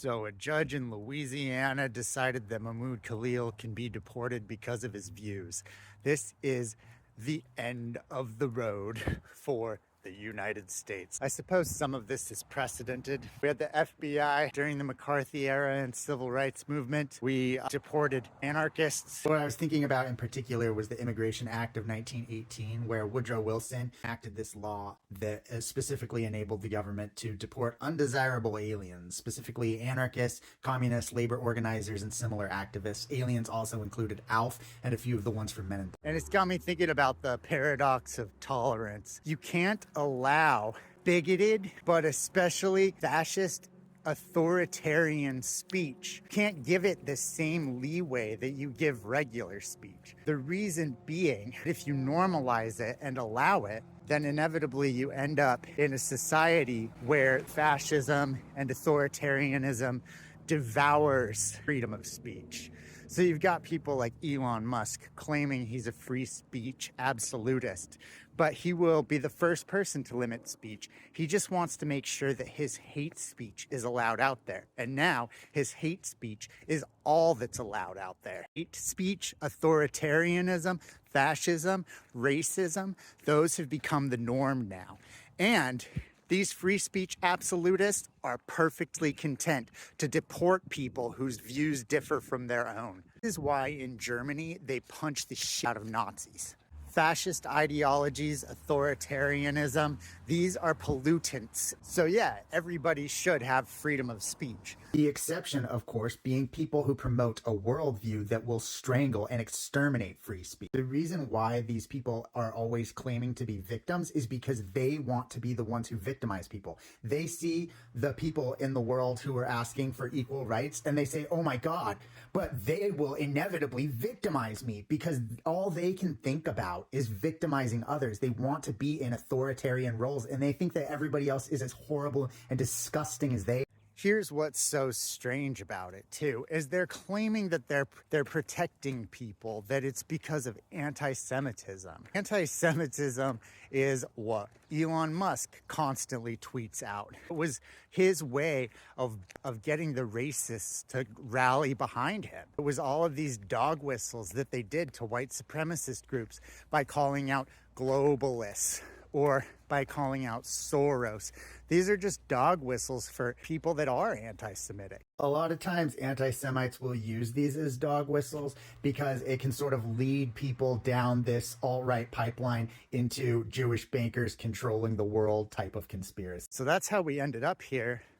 So a judge in Louisiana decided that Mahmoud Khalil can be deported because of his views. This is the end of the road for the United States. I suppose some of this is precedented. We had the FBI during the McCarthy era and civil rights movement. We deported anarchists. What I was thinking about in particular was the Immigration Act of 1918, where Woodrow Wilson acted this law that specifically enabled the government to deport undesirable aliens, specifically anarchists, communists, labor organizers, and similar activists. Aliens also included ALF and a few of the ones from Men in Black. And it's got me thinking about the paradox of tolerance. You can't allow bigoted, but especially fascist, authoritarian speech. You can't give it the same leeway that you give regular speech. The reason being, if you normalize it and allow it, then inevitably you end up in a society where fascism and authoritarianism devours freedom of speech. So you've got people like Elon Musk claiming he's a free speech absolutist, but he will be the first person to limit speech. He just wants to make sure that his hate speech is allowed out there. And now his hate speech is all that's allowed out there. Hate speech, authoritarianism, fascism, racism, those have become the norm now. And these free speech absolutists are perfectly content to deport people whose views differ from their own. This is why in Germany they punch the shit out of Nazis. Fascist ideologies, authoritarianism, these are pollutants. So yeah, everybody should have freedom of speech. The exception, of course, being people who promote a worldview that will strangle and exterminate free speech. The reason why these people are always claiming to be victims is because they want to be the ones who victimize people. They see the people in the world who are asking for equal rights and they say, oh my God, but they will inevitably victimize me, because all they can think about is victimizing others. They want to be in authoritarian roles and they think that everybody else is as horrible and disgusting as they are. Here's what's so strange about it too, is they're claiming that they're protecting people, that it's because of anti-Semitism. Anti-Semitism is what Elon Musk constantly tweets out. It was his way of getting the racists to rally behind him. It was all of these dog whistles that they did to white supremacist groups by calling out globalists or by calling out Soros. These are just dog whistles for people that are anti-Semitic. A lot of times anti-Semites will use these as dog whistles because it can sort of lead people down this alt-right pipeline into Jewish bankers controlling the world type of conspiracy. So that's how we ended up here.